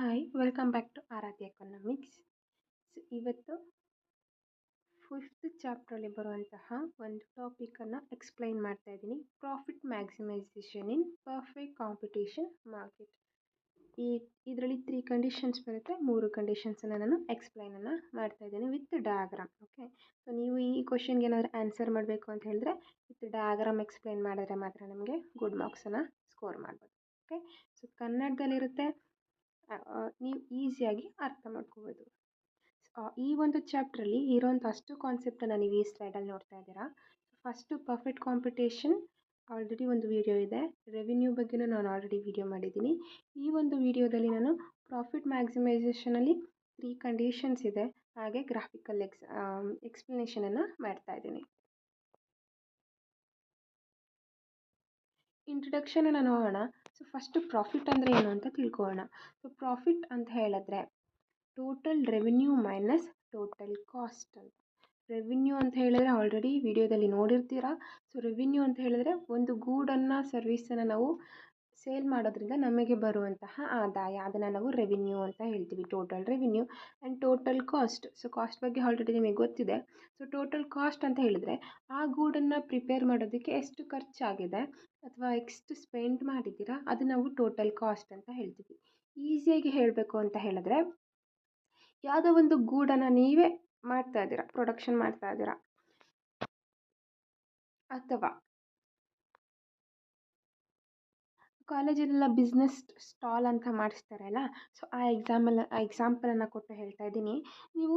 Hi welcome back to Aradhya economics. ಇವತ್ತು fifth ಚಾಪ್ಟ್ರಲ್ಲಿ ಬರುವಂತಹ ಒಂದು ಟಾಪಿಕನ್ನು ಎಕ್ಸ್ಪ್ಲೈನ್ ಮಾಡ್ತಾ ಇದ್ದೀನಿ. Profit maximisation in perfect competition market. ಇದರಲ್ಲಿ 3 ಕಂಡೀಷನ್ಸ್ ಬರುತ್ತೆ. 3 ಕಂಡೀಷನ್ಸನ್ನು ನಾನು ಎಕ್ಸ್ಪ್ಲೈನನ್ನು ಮಾಡ್ತಾ ಇದ್ದೀನಿ ವಿತ್ ಡಯಾಗ್ರಾಮ್. ಓಕೆ, ಸೊ ನೀವು ಈ ಕ್ವಶನ್ಗೆ ಏನಾದರೂ ಆನ್ಸರ್ ಮಾಡಬೇಕು ಅಂತ ಹೇಳಿದ್ರೆ ವಿತ್ ಡಯಾಗ್ರಾಮ್ ಎಕ್ಸ್ಪ್ಲೈನ್ ಮಾಡಿದ್ರೆ ಮಾತ್ರ ನಮಗೆ ಗುಡ್ ಮಾರ್ಕ್ಸನ್ನು ಸ್ಕೋರ್ ಮಾಡ್ಬೋದು. ಓಕೆ, ಸೊ ಕನ್ನಡದಲ್ಲಿರುತ್ತೆ, ನೀವು ಈಸಿಯಾಗಿ ಅರ್ಥ ಮಾಡ್ಕೋಬೋದು. ಈ ಒಂದು ಚಾಪ್ಟ್ರಲ್ಲಿ ಇರೋಂಥ ಅಷ್ಟು ಕಾನ್ಸೆಪ್ಟನ್ನು ನೀವು ಈ ಸ್ಲೈಡಲ್ಲಿ ನೋಡ್ತಾ ಇದ್ದೀರಾ. ಫಸ್ಟು ಪರ್ಫೆಕ್ಟ್ ಕಾಂಪಿಟೇಷನ್ ಆಲ್ರೆಡಿ ಒಂದು ವಿಡಿಯೋ ಇದೆ. ರೆವಿನ್ಯೂ ಬಗ್ಗೆನೂ ನಾನು ಆಲ್ರೆಡಿ ವಿಡಿಯೋ ಮಾಡಿದ್ದೀನಿ. ಈ ಒಂದು ವಿಡಿಯೋದಲ್ಲಿ ನಾನು ಪ್ರಾಫಿಟ್ ಮ್ಯಾಕ್ಸಿಮೈಸೇಷನಲ್ಲಿ 3 ಕಂಡೀಷನ್ಸ್ ಇದೆ, ಹಾಗೆ ಗ್ರಾಫಿಕಲ್ ಎಕ್ಸ್ಪ್ಲನೇಷನನ್ನು ಮಾಡ್ತಾ ಇದ್ದೀನಿ. ಇಂಟ್ರಡಕ್ಷನನ್ನು ನೋಡೋಣ. ಸೊ ಫಸ್ಟು ಪ್ರಾಫಿಟ್ ಅಂದರೆ ಏನು ಅಂತ ತಿಳ್ಕೊಳ್ಳೋಣ. ಸೊ ಪ್ರಾಫಿಟ್ ಅಂತ ಹೇಳಿದ್ರೆ total revenue minus total cost ಅಂತ. ರೆವಿನ್ಯೂ ಅಂತ ಹೇಳಿದ್ರೆ ಆಲ್ರೆಡಿ ವಿಡಿಯೋದಲ್ಲಿ ನೋಡಿರ್ತೀರಾ. ಸೊ ರೆವಿನ್ಯೂ ಅಂತ ಹೇಳಿದ್ರೆ ಒಂದು ಗೂಡನ್ನು ಸರ್ವಿಸನ್ನು ನಾವು ಸೇಲ್ ಮಾಡೋದ್ರಿಂದ ನಮಗೆ ಬರುವಂತಹ ಆದಾಯ, ಅದನ್ನು ನಾವು ರೆವಿನ್ಯೂ ಅಂತ ಹೇಳ್ತೀವಿ, total revenue. And total cost, so cost ಬಗ್ಗೆ ಆಲ್ರೆಡಿ ನಿಮಗೆ ಗೊತ್ತಿದೆ. ಸೊ ಟೋಟಲ್ ಕಾಸ್ಟ್ ಅಂತ ಹೇಳಿದರೆ ಆ ಗೂಡನ್ನು ಪ್ರಿಪೇರ್ ಮಾಡೋದಕ್ಕೆ ಎಷ್ಟು ಖರ್ಚಾಗಿದೆ ಅಥವಾ ಎಷ್ಟು ಸ್ಪೆಂಡ್ ಮಾಡಿದ್ದೀರಾ ಅದು ನಾವು ಟೋಟಲ್ ಕಾಸ್ಟ್ ಅಂತ ಹೇಳ್ತೀವಿ. ಈಸಿಯಾಗಿ ಹೇಳಬೇಕು ಅಂತ ಹೇಳಿದ್ರೆ ಯಾವುದೋ ಒಂದು ಗೂಡನ್ನು ನೀವೇ ಮಾಡ್ತಾ ಇದ್ದೀರಾ, ಪ್ರೊಡಕ್ಷನ್ ಮಾಡ್ತಾ ಇದ್ದೀರಾ, ಅಥವಾ ಕಾಲೇಜಲ್ಲೆಲ್ಲ ಬಿಸ್ನೆಸ್ ಸ್ಟಾಲ್ ಅಂತ ಮಾಡಿಸ್ತಾರಲ್ಲ, ಸೊ ಆ ಎಕ್ಸಾಂಪಲನ್ನು ಕೊಟ್ಟು ಹೇಳ್ತಾ ಇದ್ದೀನಿ. ನೀವು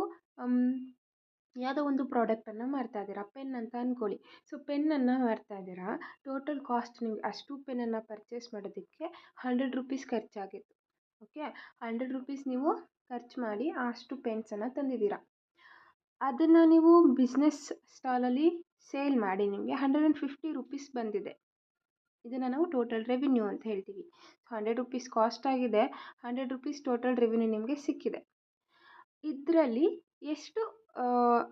ಯಾವುದೋ ಒಂದು ಪ್ರಾಡಕ್ಟನ್ನು ಮಾಡ್ತಾ ಇದ್ದೀರಾ, ಪೆನ್ ಅಂತ ಅಂದ್ಕೊಳ್ಳಿ. ಸೊ ಪೆನ್ನನ್ನು ಮಾಡ್ತಾ ಇದ್ದೀರಾ, ಟೋಟಲ್ ಕಾಸ್ಟ್ ನಿಮಗೆ ಅಷ್ಟು ಪೆನ್ನನ್ನು ಪರ್ಚೇಸ್ ಮಾಡೋದಕ್ಕೆ 100 ರೂಪೀಸ್ ಖರ್ಚಾಗಿತ್ತು. ಓಕೆ, 100 ರೂಪೀಸ್ ನೀವು ಖರ್ಚು ಮಾಡಿ ಅಷ್ಟು ಪೆನ್ಸನ್ನು ತಂದಿದ್ದೀರಾ. ಅದನ್ನು ನೀವು ಬಿಸ್ನೆಸ್ ಸ್ಟಾಲಲ್ಲಿ ಸೇಲ್ ಮಾಡಿ ನಿಮಗೆ 150 ರೂಪೀಸ್ ಬಂದಿದೆ. ಇದನ್ನು ನಾವು ಟೋಟಲ್ ರೆವಿನ್ಯೂ ಅಂತ ಹೇಳ್ತೀವಿ. 100 ರೂಪೀಸ್ ಕಾಸ್ಟ್ ಆಗಿದೆ, 100 ರೂಪೀಸ್ ಟೋಟಲ್ ರೆವಿನ್ಯೂ ನಿಮಗೆ ಸಿಕ್ಕಿದೆ. ಇದರಲ್ಲಿ ಎಷ್ಟು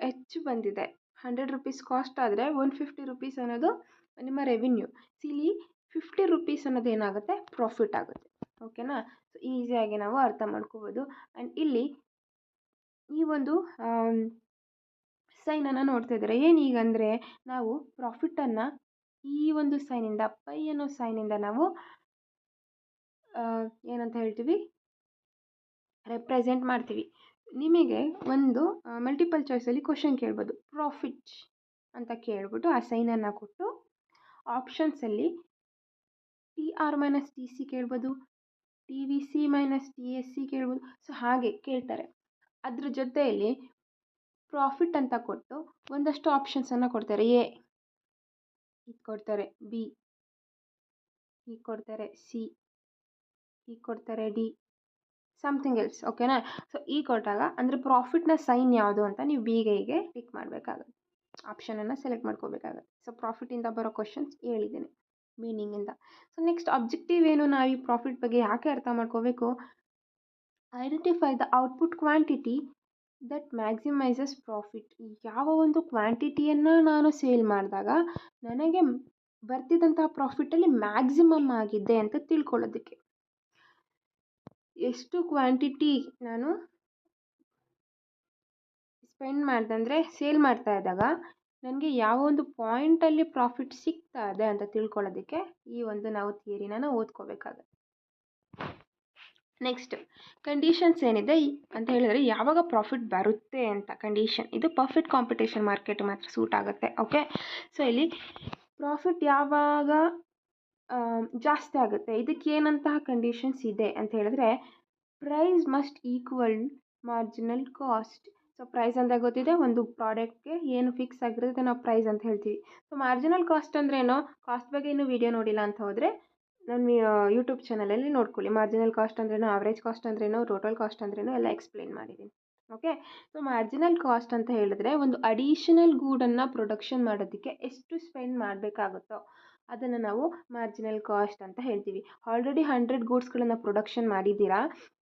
ಹೆಚ್ಚು ಬಂದಿದೆ? 100 ರೂಪೀಸ್ ಕಾಸ್ಟ್ ಆದರೆ 150 ರೂಪೀಸ್ ಅನ್ನೋದು ನಿಮ್ಮ ರೆವಿನ್ಯೂ. ಇಲ್ಲಿ 50 ರೂಪೀಸ್ ಅನ್ನೋದು ಏನಾಗುತ್ತೆ? ಪ್ರಾಫಿಟ್ ಆಗುತ್ತೆ. ಓಕೆನಾ? ಸೊ ಈಸಿಯಾಗಿ ನಾವು ಅರ್ಥ ಮಾಡ್ಕೋಬೋದು. ಆ್ಯಂಡ್ ಇಲ್ಲಿ ಈ ಒಂದು ಸೈನನ್ನು ನೋಡ್ತಾ ಇದ್ದಾರೆ. ಏನೀಗಂದರೆ ನಾವು ಪ್ರಾಫಿಟನ್ನು ಈ ಒಂದು ಸೈನಿಂದ, ಪೈ ಅನ್ನೋ ಸೈನಿಂದ ನಾವು ಏನಂತ ಹೇಳ್ತೀವಿ, ರೆಪ್ರೆಸೆಂಟ್ ಮಾಡ್ತೀವಿ. ನಿಮಗೆ ಒಂದು ಮಲ್ಟಿಪಲ್ ಚಾಯ್ಸಲ್ಲಿ ಕ್ವಶನ್ ಕೇಳ್ಬೋದು, ಪ್ರಾಫಿಟ್ ಅಂತ ಕೇಳ್ಬಿಟ್ಟು ಆ ಸೈನನ್ನು ಕೊಟ್ಟು ಆಪ್ಷನ್ಸಲ್ಲಿ TR ಮೈನಸ್ TC ಕೇಳ್ಬೋದು, TVC ಮೈನಸ್ TSC ಕೇಳ್ಬೋದು. ಸೊ ಹಾಗೆ ಕೇಳ್ತಾರೆ. ಅದ್ರ ಜೊತೆಯಲ್ಲಿ ಪ್ರಾಫಿಟ್ ಅಂತ ಕೊಟ್ಟು ಒಂದಷ್ಟು ಆಪ್ಷನ್ಸನ್ನು ಕೊಡ್ತಾರೆ. ಎ ಇದು ಕೊಡ್ತಾರೆ, ಬಿ ಹೀಗೆ ಕೊಡ್ತಾರೆ, ಸಿ ಹೀಗೆ ಕೊಡ್ತಾರೆ, ಡಿ ಸಮಥಿಂಗ್ ಎಲ್ಸ್. ಓಕೆನಾ? ಸೊ ಈ ಕೊಟ್ಟಾಗ ಅಂದರೆ ಪ್ರಾಫಿಟ್ನ ಸೈನ್ ಯಾವುದು ಅಂತ ನೀವು ಬಿಗೆ ಹೀಗೆ ಟಿಕ್ ಮಾಡಬೇಕಾಗುತ್ತೆ, ಆಪ್ಷನನ್ನು ಸೆಲೆಕ್ಟ್ ಮಾಡ್ಕೋಬೇಕಾಗುತ್ತೆ. ಸೊ ಪ್ರಾಫಿಟಿಂದ ಬರೋ ಕ್ವಶನ್ಸ್ ಹೇಳಿದ್ದೇನೆ ಮೀನಿಂಗಿಂದ. ಸೊ ನೆಕ್ಸ್ಟ್ ಅಬ್ಜೆಕ್ಟಿವ್ ಏನು? ನಾವು ಈ ಪ್ರಾಫಿಟ್ ಬಗ್ಗೆ ಯಾಕೆ ಅರ್ಥ ಮಾಡ್ಕೋಬೇಕು? Identify the output quantity that ಮ್ಯಾಕ್ಸಿಮೈಸಸ್ profit. ಯಾವ ಒಂದು ಕ್ವಾಂಟಿಟಿಯನ್ನು ನಾನು ಸೇಲ್ ಮಾಡಿದಾಗ ನನಗೆ ಬರ್ತಿದ್ದಂತಹ ಪ್ರಾಫಿಟಲ್ಲಿ ಮ್ಯಾಕ್ಸಿಮಮ್ ಆಗಿದೆ ಅಂತ ತಿಳ್ಕೊಳ್ಳೋದಕ್ಕೆ. ಎಷ್ಟು ಕ್ವಾಂಟಿಟಿ ನಾನು ಸ್ಪೆಂಡ್ ಮಾಡ್ದಂದರೆ ಸೇಲ್ ಮಾಡ್ತಾ ಇದ್ದಾಗ ನನಗೆ ಯಾವ ಒಂದು ಪಾಯಿಂಟಲ್ಲಿ ಪ್ರಾಫಿಟ್ ಸಿಗ್ತಾ ಇದೆ ಅಂತ ತಿಳ್ಕೊಳ್ಳೋದಕ್ಕೆ ಈ ಒಂದು ನಾವು ಥಿಯರಿನ ಓದ್ಕೋಬೇಕಾಗುತ್ತೆ. ನೆಕ್ಸ್ಟ್ ಕಂಡೀಷನ್ಸ್ ಏನಿದೆ ಅಂತ ಹೇಳಿದ್ರೆ ಯಾವಾಗ ಪ್ರಾಫಿಟ್ ಬರುತ್ತೆ ಅಂತ ಕಂಡೀಷನ್. ಇದು ಪರ್ಫೆಕ್ಟ್ ಕಾಂಪಿಟೇಷನ್ ಮಾರ್ಕೆಟ್ ಮಾತ್ರ ಸೂಟ್ ಆಗುತ್ತೆ. ಓಕೆ, ಸೊ ಇಲ್ಲಿ ಪ್ರಾಫಿಟ್ ಯಾವಾಗ ಜಾಸ್ತಿ ಆಗುತ್ತೆ, ಇದಕ್ಕೆ ಏನಂತಹ ಕಂಡೀಷನ್ಸ್ ಇದೆ ಅಂತ ಹೇಳಿದ್ರೆ price must equal marginal cost. So price ಅಂತ ಗೊತ್ತಿದೆ, ಒಂದು ಪ್ರಾಡಕ್ಟ್ಗೆ ಏನು ಫಿಕ್ಸ್ ಆಗಿರುತ್ತೆ ನಾವು ಪ್ರೈಸ್ ಅಂತ ಹೇಳ್ತೀವಿ. ಸೊ ಮಾರ್ಜಿನಲ್ ಕಾಸ್ಟ್ ಅಂದ್ರೇನು? ಕಾಸ್ಟ್ ಬಗ್ಗೆ ಇನ್ನೂ ವಿಡಿಯೋ ನೋಡಿಲ್ಲ ಅಂತ ಹೋದರೆ ನನ್ನ ಯೂಟ್ಯೂಬ್ ಚಾನಲಲ್ಲಿ ನೋಡ್ಕೊಳ್ಳಿ. ಮಾರ್ಜಿನಲ್ ಕಾಸ್ಟ್ ಅಂದ್ರೇನು, ಆವ್ರೇಜ್ ಕಾಸ್ಟ್ ಅಂದ್ರೇನು, ಟೋಟಲ್ ಕಾಸ್ಟ್ ಅಂದ್ರೇನು ಎಲ್ಲ ಎಕ್ಸ್ಪ್ಲೇನ್ ಮಾಡಿದ್ದೀನಿ. ಓಕೆ, ಸೊ ಮಾರ್ಜಿನಲ್ ಕಾಸ್ಟ್ ಅಂತ ಹೇಳಿದ್ರೆ ಒಂದು ಅಡಿಷನಲ್ ಗೂಡನ್ನು ಪ್ರೊಡಕ್ಷನ್ ಮಾಡೋದಕ್ಕೆ ಎಷ್ಟು ಸ್ಪೆಂಡ್ ಮಾಡಬೇಕಾಗುತ್ತೋ ಅದನ್ನು ನಾವು ಮಾರ್ಜಿನಲ್ ಕಾಸ್ಟ್ ಅಂತ ಹೇಳ್ತೀವಿ. ಆಲ್ರೆಡಿ 100 ಗೂಡ್ಸ್ಗಳನ್ನು ಪ್ರೊಡಕ್ಷನ್ ಮಾಡಿದ್ದೀರಾ,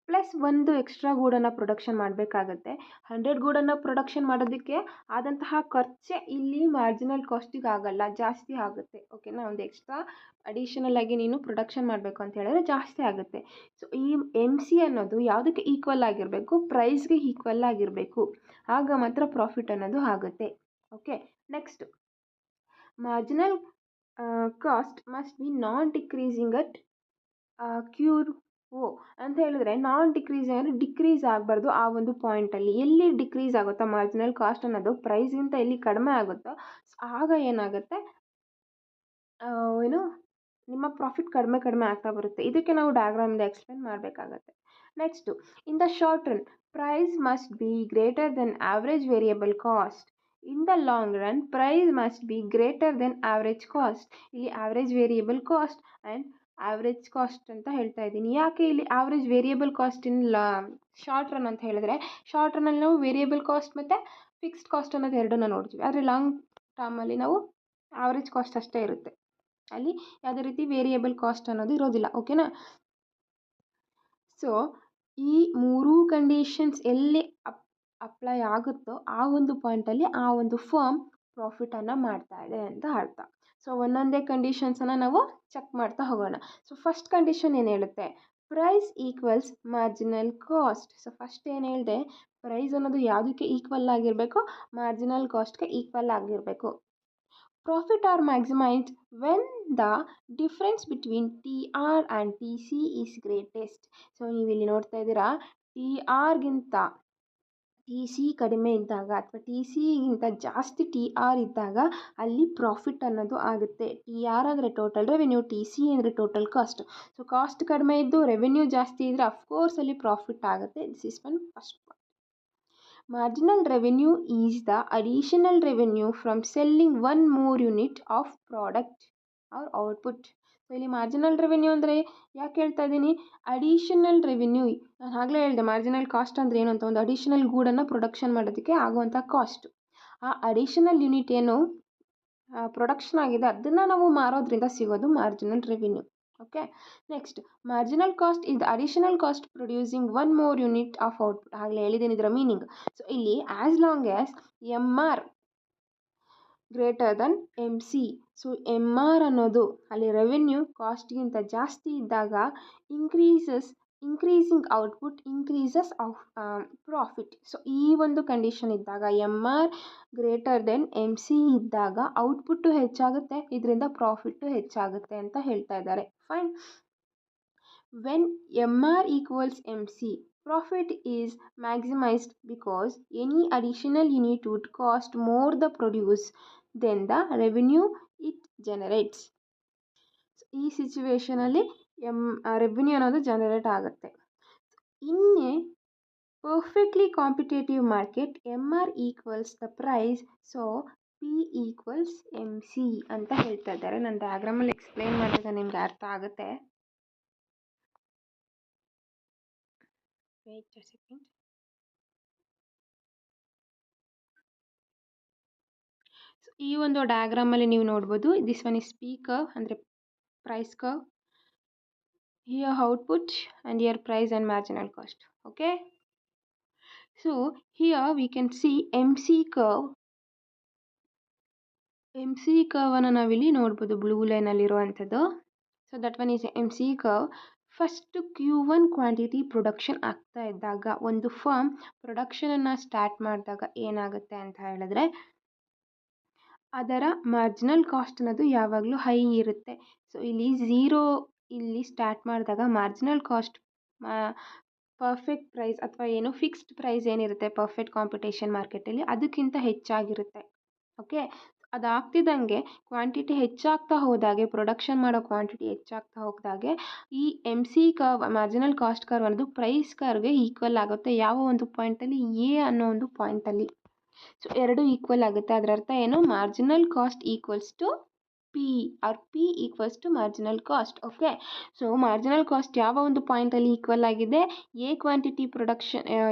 ಪ್ಲಸ್ ಒಂದು ಎಕ್ಸ್ಟ್ರಾ ಗೂಡನ್ನು ಪ್ರೊಡಕ್ಷನ್ ಮಾಡಬೇಕಾಗತ್ತೆ. 100 ಗೂಡನ್ನು ಪ್ರೊಡಕ್ಷನ್ ಮಾಡೋದಕ್ಕೆ ಆದಂತಹ ಖರ್ಚೇ ಇಲ್ಲಿ ಮಾರ್ಜಿನಲ್ ಕಾಸ್ಟಿಗೆ ಆಗಲ್ಲ, ಜಾಸ್ತಿ ಆಗುತ್ತೆ. ಓಕೆನಾ, ಒಂದು ಎಕ್ಸ್ಟ್ರಾ ಅಡಿಷನಲ್ ಆಗಿ ನೀನು ಪ್ರೊಡಕ್ಷನ್ ಮಾಡಬೇಕು ಅಂತ ಹೇಳಿದ್ರೆ ಜಾಸ್ತಿ ಆಗುತ್ತೆ. ಸೊ ಈ MC ಅನ್ನೋದು ಯಾವುದಕ್ಕೆ ಈಕ್ವಲ್ ಆಗಿರಬೇಕು? ಪ್ರೈಸ್ಗೆ ಈಕ್ವಲ್ ಆಗಿರಬೇಕು. ಆಗ ಮಾತ್ರ ಪ್ರಾಫಿಟ್ ಅನ್ನೋದು ಆಗುತ್ತೆ. Okay, next marginal cost must B non decreasing at cure ಅಂತ ಹೇಳಿದ್ರೆ ನಾನ್ ಡಿಕ್ರೀಸ್ ಅಂದರೆ ಡಿಕ್ರೀಸ್ ಆಗಬಾರ್ದು. ಆ ಒಂದು ಪಾಯಿಂಟಲ್ಲಿ ಎಲ್ಲಿ ಡಿಕ್ರೀಸ್ ಆಗುತ್ತೋ ಮಾರ್ಜಿನಲ್ ಕಾಸ್ಟ್ ಅನ್ನೋದು ಪ್ರೈಸ್ಗಿಂತ ಎಲ್ಲಿ ಕಡಿಮೆ ಆಗುತ್ತೋ ಆಗ ಏನಾಗುತ್ತೆ, ಏನು ನಿಮ್ಮ ಪ್ರಾಫಿಟ್ ಕಡಿಮೆ ಆಗ್ತಾ ಬರುತ್ತೆ. ಇದಕ್ಕೆ ನಾವು ಡಯಾಗ್ರಾಮಿಂದ ಎಕ್ಸ್ಪ್ಲೇನ್ ಮಾಡಬೇಕಾಗತ್ತೆ. Next, in the short run price must be greater than average variable cost. In the long run price must be greater than average cost. ಇಲ್ಲಿ average variable cost and average cost ಅಂತ ಹೇಳ್ತಾ ಇದ್ದೀನಿ. ಯಾಕೆ ಇಲ್ಲಿ average variable cost in short run ಅಂತ ಹೇಳಿದ್ರೆ, short ರನ್ನಲ್ಲಿ ನಾವು ವೇರಿಯಬಲ್ ಕಾಸ್ಟ್ ಮತ್ತು ಫಿಕ್ಸ್ಡ್ ಕಾಸ್ಟ್ ಅನ್ನೋದು ಎರಡನ್ನ ನೋಡ್ತೀವಿ. ಆದರೆ ಲಾಂಗ್ ಟರ್ಮಲ್ಲಿ ನಾವು ಆವ್ರೇಜ್ ಕಾಸ್ಟ್ ಅಷ್ಟೇ ಇರುತ್ತೆ. ಅಲ್ಲಿ ಯಾವುದೇ ರೀತಿ ವೇರಿಯಬಲ್ ಕಾಸ್ಟ್ ಅನ್ನೋದು ಇರೋದಿಲ್ಲ. ಓಕೆನಾ, ಸೊ ಈ ಮೂರೂ ಕಂಡೀಷನ್ಸ್ ಎಲ್ಲಿ ಅಪ್ಲೈ ಆಗುತ್ತೋ ಆ ಒಂದು ಪಾಯಿಂಟಲ್ಲಿ ಆ ಒಂದು ಫರ್ಮ್ ಪ್ರಾಫಿಟನ್ನು ಮಾಡ್ತಾ ಇದೆ ಅಂತ ಅರ್ಥ. ಸೊ ಒಂದೊಂದೇ ಕಂಡೀಷನ್ಸನ್ನು ನಾವು ಚೆಕ್ ಮಾಡ್ತಾ ಹೋಗೋಣ. ಸೊ ಫಸ್ಟ್ ಕಂಡೀಷನ್ ಏನು ಹೇಳುತ್ತೆ? Price equals marginal cost. So first ಏನು ಹೇಳಿದೆ? ಪ್ರೈಸ್ ಅನ್ನೋದು ಯಾವುದಕ್ಕೆ ಈಕ್ವಲ್ ಆಗಿರಬೇಕು? ಮಾರ್ಜಿನಲ್ ಕಾಸ್ಟ್ಗೆ ಈಕ್ವಲ್ ಆಗಿರಬೇಕು. Profit are maximized when the difference between TR and TC is greatest. So ನೀವು ಇಲ್ಲಿ ನೋಡ್ತಾ ಇದ್ದೀರಾ, TRಗಿಂತ TC ಕಡಿಮೆ ಇದ್ದಾಗ ಅಥವಾ TCಗಿಂತ ಜಾಸ್ತಿ TR ಇದ್ದಾಗ ಅಲ್ಲಿ ಪ್ರಾಫಿಟ್ ಅನ್ನೋದು ಆಗುತ್ತೆ. TR ಅಂದರೆ ಟೋಟಲ್ ರೆವೆನ್ಯೂ, TC ಅಂದರೆ ಟೋಟಲ್ ಕಾಸ್ಟ್. ಸೊ ಕಾಸ್ಟ್ ಕಡಿಮೆ ಇದ್ದು ರೆವೆನ್ಯೂ ಜಾಸ್ತಿ ಇದ್ದರೆ ಅಫ್ಕೋರ್ಸ್ ಅಲ್ಲಿ ಪ್ರಾಫಿಟ್ ಆಗುತ್ತೆ. This is one first point. Marginal revenue is the additional revenue from selling one more unit of product or output. So ಇಲ್ಲಿ marginal revenue ಅಂದರೆ ಯಾಕೆ ಹೇಳ್ತಾ ಇದ್ದೀನಿ? Additional revenue. ನಾನು ಆಗಲೇ ಹೇಳಿದೆ ಮಾರ್ಜಿನಲ್ ಕಾಸ್ಟ್ ಅಂದರೆ ಏನು ಅಂತ. ಒಂದು ಅಡಿಷನಲ್ ಗೂಡನ್ನು ಪ್ರೊಡಕ್ಷನ್ ಮಾಡೋದಕ್ಕೆ ಆಗುವಂಥ ಕಾಸ್ಟ್. ಆ ಅಡಿಷನಲ್ ಯೂನಿಟ್ ಏನು ಪ್ರೊಡಕ್ಷನ್ ಆಗಿದೆ ಅದನ್ನು ನಾವು ಮಾರೋದ್ರಿಂದ ಸಿಗೋದು marginal revenue. Okay, next marginal cost is the additional cost producing one more unit of output. ಆಗಲೇ ಹೇಳಿದ್ದೀನಿ ಇದರ ಮೀನಿಂಗ್. ಸೊ ಇಲ್ಲಿ as long as MR greater than MC. So MR ಅನ್ನೋದು ಅಲ್ಲಿ ರೆವೆನ್ಯೂ ಕಾಸ್ಟ್ಗಿಂತ ಜಾಸ್ತಿ ಇದ್ದಾಗ increasing output increases of profit. So ಈ ಒಂದು ಕಂಡೀಷನ್ ಇದ್ದಾಗ MR ಗ್ರೇಟರ್ ದೆನ್ MC ಇದ್ದಾಗ ಔಟ್ಪುಟ್ಟು ಹೆಚ್ಚಾಗುತ್ತೆ, ಇದರಿಂದ ಪ್ರಾಫಿಟ್ಟು ಹೆಚ್ಚಾಗುತ್ತೆ ಅಂತ ಹೇಳ್ತಾ ಇದ್ದಾರೆ. Fine. When MR equals MC, profit is maximized because any additional unit would cost more to produce than the revenue it generates. ಈ ಸಿಚುವೇಷನಲ್ಲಿ ರೆವೆನ್ಯೂ ಅನ್ನೋದು ಜನರೇಟ್ ಆಗುತ್ತೆ. In a perfectly competitive market MR equals the price, so P equals MC ಅಂತ ಹೇಳ್ತಾ ಇದ್ದಾರೆ. ನಾನು ಡಯಾಗ್ರಾಮಲ್ಲಿ explain ಮಾಡಿದಾಗ ನಿಮ್ಗೆ ಅರ್ಥ ಆಗುತ್ತೆ. Wait a second. ಸೊ ಈ ಒಂದು ಡಯಾಗ್ರಾಮಲ್ಲಿ ನೀವು ನೋಡ್ಬೋದು, this one is P curve ಅಂದರೆ price curve. Here output and here price and marginal cost. Okay, so here we can see MC curve. MC curve ಅನ್ನು ನಾವಿಲ್ಲಿ ನೋಡ್ಬೋದು ಬ್ಲೂ ಲೈನಲ್ಲಿ ಇರುವಂಥದ್ದು. So that one is MC curve. First Q1 quantity production ಆಗ್ತಾ ಇದ್ದಾಗ, ಒಂದು firm ಪ್ರೊಡಕ್ಷನನ್ನು start ಮಾಡಿದಾಗ ಏನಾಗುತ್ತೆ ಅಂತ ಹೇಳಿದ್ರೆ ಅದರ ಮಾರ್ಜಿನಲ್ ಕಾಸ್ಟ್ ಅನ್ನೋದು ಯಾವಾಗಲೂ ಹೈ ಇರುತ್ತೆ. ಸೊ ಇಲ್ಲಿ ಝೀರೋ ಇಲ್ಲಿ ಸ್ಟಾರ್ಟ್ ಮಾಡಿದಾಗ ಮಾರ್ಜಿನಲ್ ಕಾಸ್ಟ್ ಪರ್ಫೆಕ್ಟ್ ಪ್ರೈಸ್ ಅಥವಾ ಏನು ಫಿಕ್ಸ್ಡ್ ಪ್ರೈಸ್ ಏನಿರುತ್ತೆ ಪರ್ಫೆಕ್ಟ್ ಕಾಂಪಿಟೇಷನ್ ಮಾರ್ಕೆಟಲ್ಲಿ ಅದಕ್ಕಿಂತ ಹೆಚ್ಚಾಗಿರುತ್ತೆ. ಓಕೆ, ಅದಾಗ್ತಿದ್ದಂಗೆ ಕ್ವಾಂಟಿಟಿ ಹೆಚ್ಚಾಗ್ತಾ ಹೋದಾಗೆ, ಪ್ರೊಡಕ್ಷನ್ ಮಾಡೋ ಕ್ವಾಂಟಿಟಿ ಹೆಚ್ಚಾಗ್ತಾ ಹೋದಾಗೆ ಈ MC curve marginal cost curve ಅನ್ನೋದು ಪ್ರೈಸ್ ಕರ್ವ್ಗೆ ಈಕ್ವಲ್ ಆಗುತ್ತೆ. ಯಾವ ಒಂದು ಪಾಯಿಂಟಲ್ಲಿ? A ಅನ್ನೋ ಒಂದು ಪಾಯಿಂಟಲ್ಲಿ. ಸೊ ಎರಡು ಈಕ್ವಲ್ ಆಗುತ್ತೆ. ಅದರ ಅರ್ಥ ಏನು? Marginal cost equals to P or P equals to marginal cost. Okay, so marginal cost ಯಾವ ಒಂದು ಪಾಯಿಂಟಲ್ಲಿ ಈಕ್ವಲ್ ಆಗಿದೆ? A ಕ್ವಾಂಟಿಟಿ ಪ್ರೊಡಕ್ಷನ್,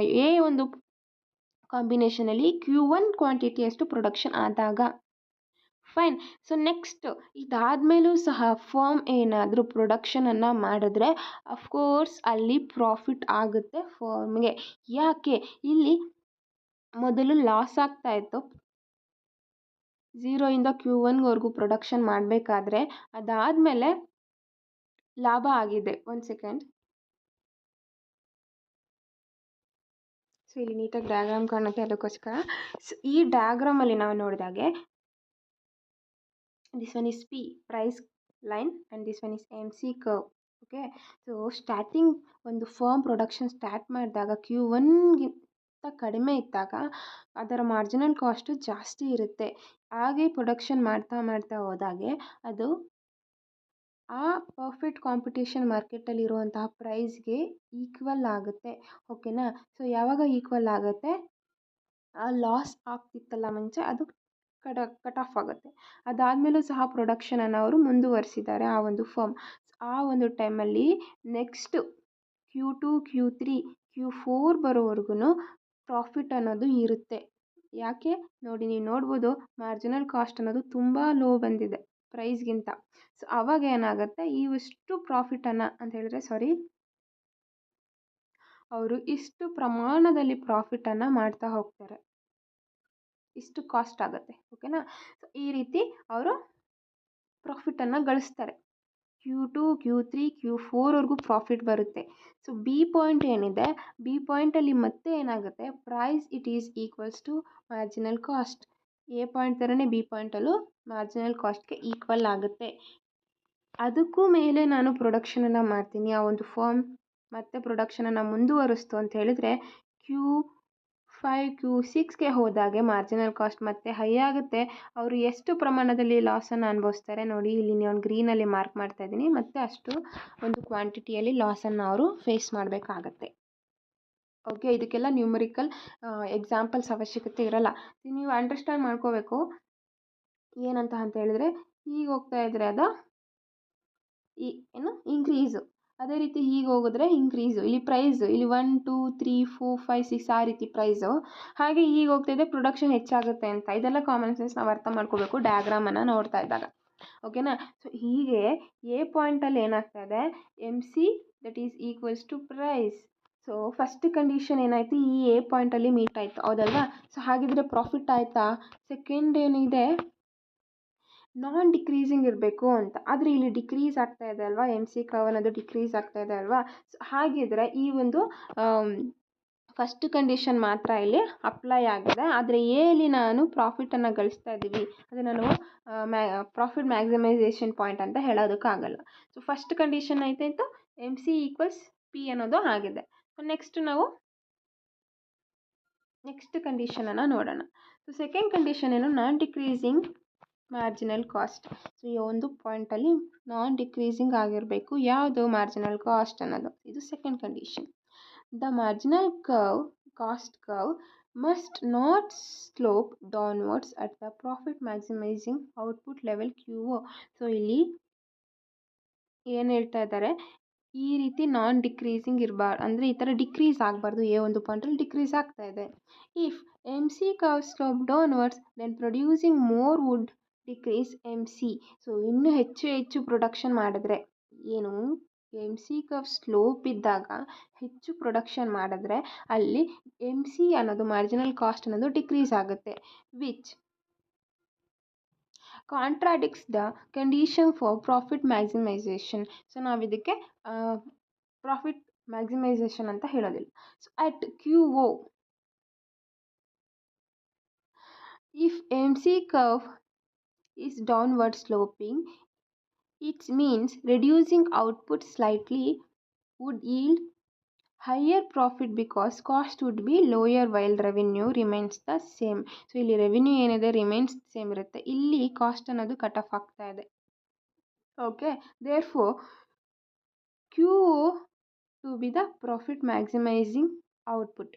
A ಒಂದು ಕಾಂಬಿನೇಷನಲ್ಲಿ Q1 ಕ್ವಾಂಟಿಟಿಯಷ್ಟು ಪ್ರೊಡಕ್ಷನ್ ಆದಾಗ. ಫೈನ್. ಸೊ ನೆಕ್ಸ್ಟ್ ಇದಾದಮೇಲೂ ಸಹ ಫರ್ಮ್ ಏನಾದರೂ ಪ್ರೊಡಕ್ಷನನ್ನು ಮಾಡಿದ್ರೆ ಅಫ್ಕೋರ್ಸ್ ಅಲ್ಲಿ ಪ್ರಾಫಿಟ್ ಆಗುತ್ತೆ ಫರ್ಮ್ಗೆ. ಯಾಕೆ ಇಲ್ಲಿ ಮೊದಲು ಲಾಸ್ ಆಗ್ತಾಯಿತ್ತು, 0ಇಂದ Q1ವರೆಗೂ ಪ್ರೊಡಕ್ಷನ್ ಮಾಡಬೇಕಾದ್ರೆ, ಅದಾದಮೇಲೆ ಲಾಭ ಆಗಿದೆ. ಒಂದು ಸೆಕೆಂಡ್. ಸೊ ಇಲ್ಲಿ ನೀಟಾಗಿ ಡಯಾಗ್ರಾಮ್ ಕಾಣುತ್ತೆ, ಅದಕ್ಕೋಸ್ಕರ. ಸೊ ಈ ಡಯಾಗ್ರಾಮಲ್ಲಿ ನಾವು ನೋಡಿದಾಗೆ this one is P, price line, and this one is MC curve. Okay. So starting ಒಂದು ಫರ್ಮ್ ಪ್ರೊಡಕ್ಷನ್ ಸ್ಟಾರ್ಟ್ ಮಾಡಿದಾಗ Q1ಗಿಂತ ಕಡಿಮೆ ಇದ್ದಾಗ ಅದರ ಮಾರ್ಜಿನಲ್ ಕಾಸ್ಟು ಜಾಸ್ತಿ ಇರುತ್ತೆ. ಹಾಗೆ ಪ್ರೊಡಕ್ಷನ್ ಮಾಡ್ತಾ ಮಾಡ್ತಾ ಹೋದಾಗೆ ಅದು ಆ ಪರ್ಫೆಕ್ಟ್ ಕಾಂಪಿಟೇಷನ್ ಮಾರ್ಕೆಟಲ್ಲಿರುವಂತಹ ಪ್ರೈಸ್ಗೆ ಈಕ್ವಲ್ ಆಗುತ್ತೆ. ಓಕೆನಾ. ಸೊ ಯಾವಾಗ ಈಕ್ವಲ್ ಆಗುತ್ತೆ, ಆ ಲಾಸ್ ಆಗ್ತಿತ್ತಲ್ಲ ಮುಂಚೆ ಅದು ಕಟ್ ಆಫ್ ಆಗುತ್ತೆ. ಅದಾದಮೇಲೂ ಸಹ ಪ್ರೊಡಕ್ಷನನ್ನು ಅವರು ಮುಂದುವರಿಸಿದ್ದಾರೆ ಆ ಒಂದು ಫರ್ಮ್. ಆ ಒಂದು ಟೈಮಲ್ಲಿ ನೆಕ್ಸ್ಟ್ Q2, Q3, Q4 ಬರೋವರೆಗೂ ಪ್ರಾಫಿಟ್ ಅನ್ನೋದು ಇರುತ್ತೆ. ಯಾಕೆ ನೋಡಿ, ನೀವು ನೋಡ್ಬೋದು ಮಾರ್ಜಿನಲ್ ಕಾಸ್ಟ್ ಅನ್ನೋದು ತುಂಬ ಲೋ ಬಂದಿದೆ ಪ್ರೈಸ್ಗಿಂತ. ಸೊ ಆವಾಗ ಏನಾಗುತ್ತೆ, ಇಷ್ಟು ಪ್ರಾಫಿಟನ್ನು ಅಂತ ಹೇಳಿದ್ರೆ ಅವರು ಇಷ್ಟು ಪ್ರಮಾಣದಲ್ಲಿ ಪ್ರಾಫಿಟನ್ನು ಮಾಡ್ತಾ ಹೋಗ್ತಾರೆ, ಇಷ್ಟು ಕಾಸ್ಟ್ ಆಗುತ್ತೆ. ಓಕೆನಾ. ಸೊ ಈ ರೀತಿ ಅವರು ಪ್ರಾಫಿಟನ್ನು ಗಳಿಸ್ತಾರೆ. Q2, Q3, Q4ವರೆಗೂ ಪ್ರಾಫಿಟ್ ಬರುತ್ತೆ. ಸೊ ಬಿ ಪಾಯಿಂಟ್ ಏನಿದೆ, ಬಿ ಪಾಯಿಂಟಲ್ಲಿ ಮತ್ತೆ ಏನಾಗುತ್ತೆ, price it is equals to marginal cost. A point ಥರನೇ ಬಿ ಪಾಯಿಂಟಲ್ಲೂ ಮಾರ್ಜಿನಲ್ ಕಾಸ್ಟ್ಗೆ ಈಕ್ವಲ್ ಆಗುತ್ತೆ. ಅದಕ್ಕೂ ಮೇಲೆ ನಾನು ಪ್ರೊಡಕ್ಷನನ್ನು ಮಾಡ್ತೀನಿ, ಆ ಒಂದು ಫರ್ಮ್ ಮತ್ತು ಪ್ರೊಡಕ್ಷನನ್ನು ಮುಂದುವರಿಸ್ತು ಅಂತ ಹೇಳಿದ್ರೆ Q5, Q6ಗೆ ಹೋದಾಗೆ ಮಾರ್ಜಿನಲ್ ಕಾಸ್ಟ್ ಮತ್ತೆ ಹೈ ಆಗುತ್ತೆ. ಅವರು ಎಷ್ಟು ಪ್ರಮಾಣದಲ್ಲಿ ಲಾಸನ್ನು ಅನುಭವಿಸ್ತಾರೆ ನೋಡಿ, ಇಲ್ಲಿ ನಾನು ಗ್ರೀನಲ್ಲಿ ಮಾರ್ಕ್ ಮಾಡ್ತಾ ಇದ್ದೀನಿ. ಮತ್ತು ಅಷ್ಟು ಒಂದು ಕ್ವಾಂಟಿಟಿಯಲ್ಲಿ ಲಾಸನ್ನು ಅವರು ಫೇಸ್ ಮಾಡಬೇಕಾಗತ್ತೆ. ಓಕೆ. ಇದಕ್ಕೆಲ್ಲ ನ್ಯೂಮರಿಕಲ್ ಎಕ್ಸಾಂಪಲ್ಸ್ ಅವಶ್ಯಕತೆ ಇರಲ್ಲ. ನೀವು ಅಂಡರ್ಸ್ಟ್ಯಾಂಡ್ ಮಾಡ್ಕೋಬೇಕು ಏನಂತ ಅಂತ ಹೇಳಿದ್ರೆ, ಹೀಗೆ ಹೋಗ್ತಾ ಇದ್ರೆ ಅದು ಇಂಕ್ರೀಸು, ಅದೇ ರೀತಿ ಹೀಗೆ ಹೋಗಿದ್ರೆ ಇಂಕ್ರೀಸು. ಇಲ್ಲಿ ಪ್ರೈಸು ಇಲ್ಲಿ 1, 2, 3, 4, 5, 6 ಆ ರೀತಿ ಪ್ರೈಸು. ಹಾಗೆ ಹೀಗೆ ಹೋಗ್ತಾಯಿದೆ, ಪ್ರೊಡಕ್ಷನ್ ಹೆಚ್ಚಾಗುತ್ತೆ ಅಂತ. ಇದೆಲ್ಲ ಕಾಮನ್ ಸೆನ್ಸ್ ನಾವು ಅರ್ಥ ಮಾಡ್ಕೋಬೇಕು ಡಯಾಗ್ರಾಮನ್ನು ನೋಡ್ತಾ ಇದ್ದಾಗ. ಓಕೆನಾ. ಸೊ ಹೀಗೆ ಎ ಪಾಯಿಂಟಲ್ಲಿ ಏನಾಗ್ತಾ ಇದೆ, MC that is equals to price. So first condition ಏನಾಯಿತು, ಈ ಎ ಪಾಯಿಂಟಲ್ಲಿ ಮೀಟ್ ಆಯಿತು, ಹೌದಲ್ವಾ. ಸೊ ಹಾಗಿದ್ರೆ ಪ್ರಾಫಿಟ್ ಆಯಿತಾ. ಸೆಕೆಂಡ್ ಏನಿದೆ, ನಾನ್ ಡಿಕ್ರೀಸಿಂಗ್ ಇರಬೇಕು ಅಂತ, ಆದರೆ ಇಲ್ಲಿ ಡಿಕ್ರೀಸ್ ಆಗ್ತಾ ಇದೆ ಅಲ್ವಾ, MC ಕರ್ವ್ ಅನ್ನೋದು ಡಿಕ್ರೀಸ್ ಆಗ್ತಾ ಇದೆ ಅಲ್ವಾ. ಸೊ ಹಾಗಿದ್ರೆ ಈ ಒಂದು ಫಸ್ಟ್ ಕಂಡೀಷನ್ ಮಾತ್ರ ಇಲ್ಲಿ ಅಪ್ಲೈ ಆಗಿದೆ. ಆದರೆ ಎಲ್ಲಿ ನಾನು ಪ್ರಾಫಿಟನ್ನು ಗಳಿಸ್ತಾ ಇದ್ದೀವಿ, ಅದು ನಾನು ಪ್ರಾಫಿಟ್ ಮ್ಯಾಕ್ಸಿಮೈಸೇಷನ್ ಪಾಯಿಂಟ್ ಅಂತ ಹೇಳೋದಕ್ಕಾಗಲ್ಲ. ಸೊ ಫಸ್ಟ್ ಕಂಡೀಷನ್ ಆಯ್ತಾಯಿತು, MC ಈಕ್ವಲ್ಸ್ P ಅನ್ನೋದು ಆಗಿದೆ. ಸೊ ನೆಕ್ಸ್ಟ್ ನಾವು ನೆಕ್ಸ್ಟ್ ಕಂಡೀಷನನ್ನು ನೋಡೋಣ. ಸೊ ಸೆಕೆಂಡ್ ಕಂಡೀಷನ್ ಏನು, non decreasing marginal cost. So ಈ ಒಂದು ಪಾಯಿಂಟಲ್ಲಿ ನಾನ್ ಡಿಕ್ರೀಸಿಂಗ್ ಆಗಿರಬೇಕು ಯಾವುದು, ಮಾರ್ಜಿನಲ್ ಕಾಸ್ಟ್ ಅನ್ನೋದು. ಇದು second condition. The marginal cost curve must not slope downwards at the profit maximising output level QO. So ಇಲ್ಲಿ ಏನು ಹೇಳ್ತಾ ಇದ್ದಾರೆ, ಈ ರೀತಿ ನಾನ್ ಡಿಕ್ರೀಸಿಂಗ್ ಇರಬಾರ್ದು, ಅಂದರೆ ಈ ಥರ ಡಿಕ್ರೀಸ್ ಆಗಬಾರ್ದು. ಒಂದು ಪಾಯಿಂಟಲ್ಲಿ ಡಿಕ್ರೀಸ್ ಆಗ್ತಾ ಇದೆ. If MC curve slope downwards then producing more would decrease MC. So ಇನ್ನೂ ಹೆಚ್ಚು ಪ್ರೊಡಕ್ಷನ್ ಮಾಡಿದ್ರೆ ಏನು, MC ಕರ್ವ್ ಸ್ಲೋಪ್ ಇದ್ದಾಗ ಹೆಚ್ಚು ಪ್ರೊಡಕ್ಷನ್ ಮಾಡಿದ್ರೆ ಅಲ್ಲಿ MC ಅನ್ನೋದು ಮಾರ್ಜಿನಲ್ ಕಾಸ್ಟ್ ಅನ್ನೋದು ಡಿಕ್ರೀಸ್ ಆಗುತ್ತೆ, which contradicts the condition for profit maximisation. So ನಾವು ಇದಕ್ಕೆ ಪ್ರಾಫಿಟ್ ಮ್ಯಾಕ್ಸಿಮೈಸೇಷನ್ ಅಂತ ಹೇಳೋದಿಲ್ಲ. So at QO if MC curve is downward sloping, it means reducing output slightly would yield higher profit because cost would be lower while revenue remains the same. So ಇಲ್ಲಿ revenue ಏನಿದೆ remains same ಇರುತ್ತೆ, ಇಲ್ಲಿ cost ಅನ್ನೋದು cut off ಆಗ್ತಾ ಇದೆ. Okay. therefore QO to be the profit maximizing output,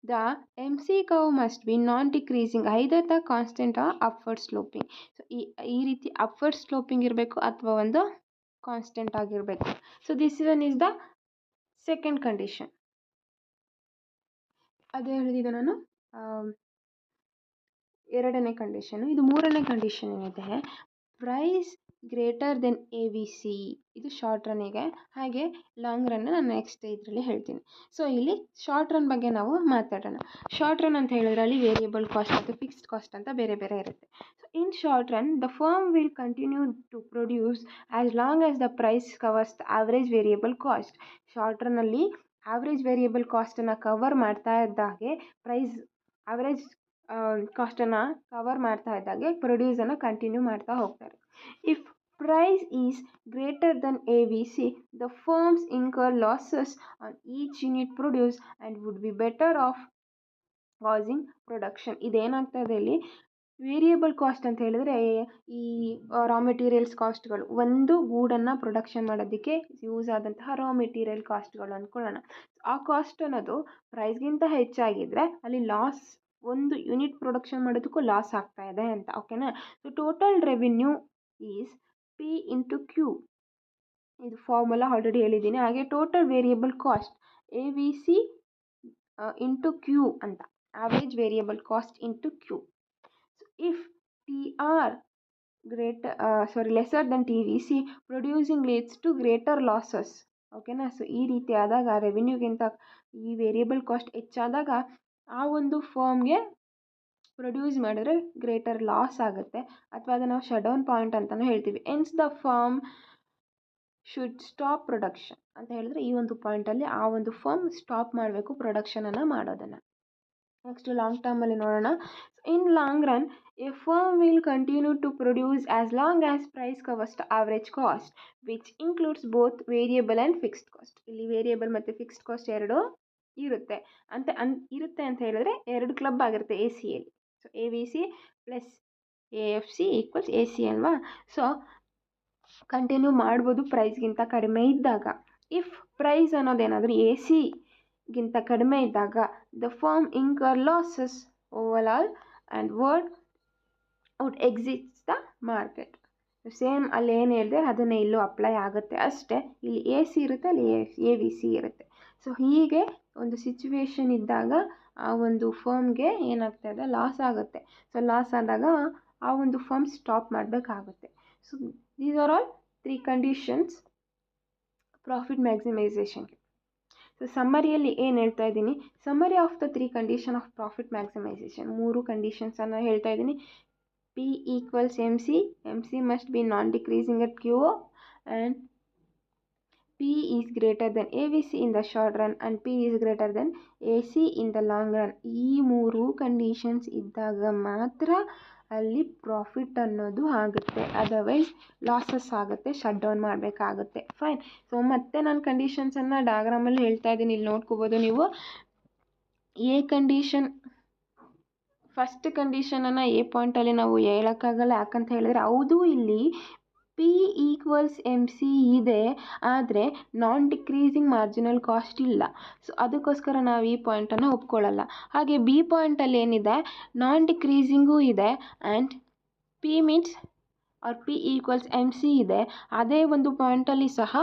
the MC curve must be non-decreasing, either the constant or upward sloping. So ಈ ರೀತಿ upward sloping ಇರಬೇಕು ಅಥವಾ ಒಂದು ಕಾನ್ಸ್ಟೆಂಟ್ ಆಗಿರಬೇಕು. So this one is the second condition. ಅದೇ ಹೇಳಿದ್ದು ನಾನು ಎರಡನೇ ಕಂಡೀಷನು. ಇದು ಮೂರನೇ ಕಂಡೀಷನ್ ಏನಿದೆ, ಪ್ರೈಸ್ ಗ್ರೇಟರ್ ದೆನ್ ABC. ಇದು ಶಾರ್ಟ್ ರನ್ನಿಗೆ. ಹಾಗೆ ಲಾಂಗ್ ರನ್ ನಾನು ನೆಕ್ಸ್ಟ್ ಇದರಲ್ಲಿ ಹೇಳ್ತೀನಿ. ಸೊ ಇಲ್ಲಿ ಶಾರ್ಟ್ ರನ್ ಬಗ್ಗೆ ನಾವು ಮಾತಾಡೋಣ. ಶಾರ್ಟ್ ರನ್ ಅಂತ ಹೇಳಿದ್ರೆ ಅಲ್ಲಿ ವೇರಿಯಬಲ್ ಕಾಸ್ಟ್ ಮತ್ತು ಫಿಕ್ಸ್ಡ್ ಕಾಸ್ಟ್ ಅಂತ ಬೇರೆ ಬೇರೆ ಇರುತ್ತೆ. So in short run the firm will continue to produce as long as the price covers the average variable cost. Short ರನ್ನಲ್ಲಿ ಆವ್ರೇಜ್ ವೇರಿಯಬಲ್ ಕಾಸ್ಟನ್ನು ಕವರ್ ಮಾಡ್ತಾ ಇದ್ದಾಗೆ ಪ್ರೈಸ್ ಆವ್ರೇಜ್ ಕಾಸ್ಟನ್ನು ಕವರ್ ಮಾಡ್ತಾ ಇದ್ದಾಗೆ ಪ್ರೊಡ್ಯೂಸನ್ನು ಕಂಟಿನ್ಯೂ ಮಾಡ್ತಾ ಹೋಗ್ತಾರೆ. If price is greater than ABC, the firms incur losses on each unit produced and would be better off pausing production. ಇದೇನಾಗ್ತಾ ಇದೆ ಇಲ್ಲಿ, ವೇರಿಯಬಲ್ ಕಾಸ್ಟ್ ಅಂತ ಹೇಳಿದ್ರೆ ಈ ರಾ ಮೆಟೀರಿಯಲ್ಸ್ ಕಾಸ್ಟ್ಗಳು, ಒಂದು ಗೂಡನ್ನು ಪ್ರೊಡಕ್ಷನ್ ಮಾಡೋದಕ್ಕೆ ಯೂಸ್ ಆದಂತಹ ರಾ ಮೆಟೀರಿಯಲ್ ಕಾಸ್ಟ್ಗಳು ಅಂದ್ಕೊಳ್ಳೋಣ. ಆ ಕಾಸ್ಟ್ ಅನ್ನೋದು ಪ್ರೈಸ್ಗಿಂತ ಹೆಚ್ಚಾಗಿದ್ದರೆ ಅಲ್ಲಿ ಲಾಸ್, ಒಂದು ಯೂನಿಟ್ ಪ್ರೊಡಕ್ಷನ್ ಮಾಡೋದಕ್ಕೂ ಲಾಸ್ ಆಗ್ತಾ ಇದೆ ಅಂತ. ಓಕೆನಾ. So total revenue is P into Q. ಇದು ಫಾರ್ಮುಲಾ ಆಲ್ರೆಡಿ ಹೇಳಿದ್ದೀನಿ. ಹಾಗೆ total variable cost ABC into Q ಅಂತ, average variable cost into Q. So if TR lesser than TVC, producing leads to greater losses. ಓಕೆನಾ. So ಈ ರೀತಿ ಆದಾಗ ರೆವಿನ್ಯೂಗಿಂತ ಈ variable cost ಹೆಚ್ಚಾದಾಗ ಆ ಒಂದು ಫರ್ಮ್ಗೆ ಪ್ರೊಡ್ಯೂಸ್ ಮಾಡಿದ್ರೆ ಗ್ರೇಟರ್ ಲಾಸ್ ಆಗುತ್ತೆ, ಅಥವಾ ಅದನ್ನು ನಾವು ಶಟ್ ಡೌನ್ ಪಾಯಿಂಟ್ ಅಂತಲೂ ಹೇಳ್ತೀವಿ. ಎನ್ಸ್ the firm should stop production ಅಂತ ಹೇಳಿದ್ರೆ ಈ ಒಂದು ಪಾಯಿಂಟಲ್ಲಿ ಆ ಒಂದು ಫರ್ಮ್ ಸ್ಟಾಪ್ ಮಾಡಬೇಕು ಪ್ರೊಡಕ್ಷನನ್ನು ಮಾಡೋದನ್ನು. ನೆಕ್ಸ್ಟ್ ಲಾಂಗ್ ಟರ್ಮಲ್ಲಿ ನೋಡೋಣ. In long run a firm will continue to produce as long as price covers the average cost which includes both variable and fixed cost. ಇಲ್ಲಿ ವೇರಿಯಬಲ್ ಮತ್ತು ಫಿಕ್ಸ್ಡ್ ಕಾಸ್ಟ್ ಎರಡು ಇರುತ್ತೆ ಅಂತ ಹೇಳಿದ್ರೆ ಎರಡು ಕ್ಲಬ್ ಆಗಿರುತ್ತೆ ACಯಲ್ಲಿ. So ABC plus AFC equals AC ಅಲ್ವಾ. ಸೊ ಕಂಟಿನ್ಯೂ ಮಾಡ್ಬೋದು ಪ್ರೈಸ್ಗಿಂತ ಕಡಿಮೆ ಇದ್ದಾಗ. ಇಫ್ ಪ್ರೈಸ್ ಅನ್ನೋದೇನಾದರೂ ACಗಿಂತ ಕಡಿಮೆ ಇದ್ದಾಗ the firm incur losses overall and would exit the market. Same ಅಲ್ಲಿ ಏನು ಹೇಳಿದೆ ಅದನ್ನೇ ಇಲ್ಲೂ ಅಪ್ಲೈ ಆಗುತ್ತೆ ಅಷ್ಟೇ. ಇಲ್ಲಿ AC ಇರುತ್ತೆ, ಅಲ್ಲಿ ABC ಇರುತ್ತೆ. ಸೊ ಹೀಗೆ ಒಂದು ಸಿಚುವೇಶನ್ ಇದ್ದಾಗ ಆ ಒಂದು ಫರ್ಮ್ಗೆ ಏನಾಗ್ತಾ ಇದೆ, ಲಾಸ್ ಆಗುತ್ತೆ. ಸೊ ಲಾಸ್ ಆದಾಗ ಆ ಒಂದು ಫರ್ಮ್ ಸ್ಟಾಪ್ ಮಾಡಬೇಕಾಗುತ್ತೆ. So these are all 3 conditions profit ಮ್ಯಾಕ್ಸಿಮೈಸೇಷನ್ಗೆ. ಸೊ ಸಮ್ಮರಿಯಲ್ಲಿ ಏನು ಹೇಳ್ತಾ ಇದ್ದೀನಿ, summary of the 3 condition of profit maximisation. 3 ಕಂಡೀಷನ್ಸನ್ನು ಹೇಳ್ತಾ ಇದ್ದೀನಿ. P equals MC. MC must be non-decreasing at QO, and P is greater than ABC in the short run and P is greater than AC in the long run. ಈ 3 conditions ಇದ್ದಾಗ ಮಾತ್ರ ಅಲ್ಲಿ profit ಅನ್ನೋದು ಆಗುತ್ತೆ, otherwise losses ಆಗುತ್ತೆ, shut down ಮಾಡಬೇಕಾಗುತ್ತೆ. Fine. So ಮತ್ತೆ ನಾನು ಕಂಡೀಷನ್ಸನ್ನು ಡಯಾಗ್ರಾಮಲ್ಲಿ ಹೇಳ್ತಾ ಇದ್ದೀನಿ, ಇಲ್ಲಿ ನೋಡ್ಕೋಬೋದು ನೀವು. ಎ ಕಂಡೀಷನ್, ಫಸ್ಟ್ ಕಂಡೀಷನನ್ನು ಎ ಪಾಯಿಂಟಲ್ಲಿ ನಾವು ಹೇಳೋಕ್ಕಾಗಲ್ಲ. ಯಾಕಂತ ಹೇಳಿದ್ರೆ ಹೌದು ಇಲ್ಲಿ P ಈಕ್ವಲ್ಸ್ MC ಇದೆ, ಆದರೆ ನಾನ್ ಡಿಕ್ರೀಸಿಂಗ್ ಮಾರ್ಜಿನಲ್ ಕಾಸ್ಟ್ ಇಲ್ಲ. ಸೊ ಅದಕ್ಕೋಸ್ಕರ ನಾವು ಈ ಪಾಯಿಂಟನ್ನು ಒಪ್ಕೊಳ್ಳಲ್ಲ. ಹಾಗೆ ಬಿ ಪಾಯಿಂಟಲ್ಲಿ ಏನಿದೆ, ನಾನ್ ಡಿಕ್ರೀಸಿಂಗೂ ಇದೆ and P means P equals MC ಇದೆ. ಅದೇ ಒಂದು ಪಾಯಿಂಟಲ್ಲಿ ಸಹ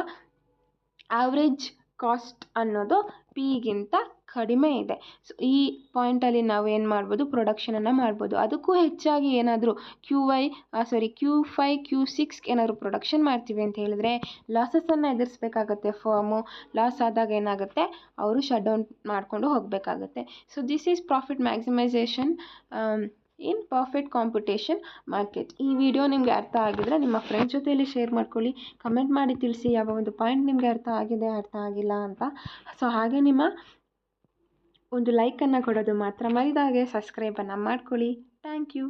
ಆವ್ರೇಜ್ ಕಾಸ್ಟ್ ಅನ್ನೋದು Pಗಿಂತ ಕಡಿಮೆ ಇದೆ. ಸೊ ಈ ಪಾಯಿಂಟಲ್ಲಿ ನಾವು ಏನು ಮಾಡ್ಬೋದು, ಪ್ರೊಡಕ್ಷನನ್ನು ಮಾಡ್ಬೋದು. ಅದಕ್ಕೂ ಹೆಚ್ಚಾಗಿ ಏನಾದರೂ Q5 Q6 ಏನಾದರೂ ಪ್ರೊಡಕ್ಷನ್ ಮಾಡ್ತೀವಿ ಅಂತ ಹೇಳಿದ್ರೆ ಲಾಸಸನ್ನು ಎದುರಿಸ್ಬೇಕಾಗತ್ತೆ ಫರ್ಮು. ಲಾಸ್ ಆದಾಗ ಏನಾಗುತ್ತೆ, ಅವರು ಶಟ್ ಡೌನ್ ಮಾಡಿಕೊಂಡು ಹೋಗಬೇಕಾಗತ್ತೆ. So this is profit maximisation in perfect competition market. ಈ ವಿಡಿಯೋ ನಿಮಗೆ ಅರ್ಥ ಆಗಿದ್ರೆ ನಿಮ್ಮ ಫ್ರೆಂಡ್ಸ್ ಜೊತೆಯಲ್ಲಿ ಶೇರ್ ಮಾಡ್ಕೊಳ್ಳಿ. ಕಮೆಂಟ್ ಮಾಡಿ ತಿಳಿಸಿ ಯಾವ ಒಂದು ಪಾಯಿಂಟ್ ನಿಮಗೆ ಅರ್ಥ ಆಗಿದೆ, ಅರ್ಥ ಆಗಿಲ್ಲ ಅಂತ. ಸೊ ಹಾಗೆ ನಿಮ್ಮ ಒಂದು ಲೈಕನ್ನು ಕೊಡೋದು ಮಾತ್ರ ಮರಿದಾಗೆ ಸಬ್ಸ್ಕ್ರೈಬನ್ನು ಮಾಡ್ಕೊಳ್ಳಿ. Thank you.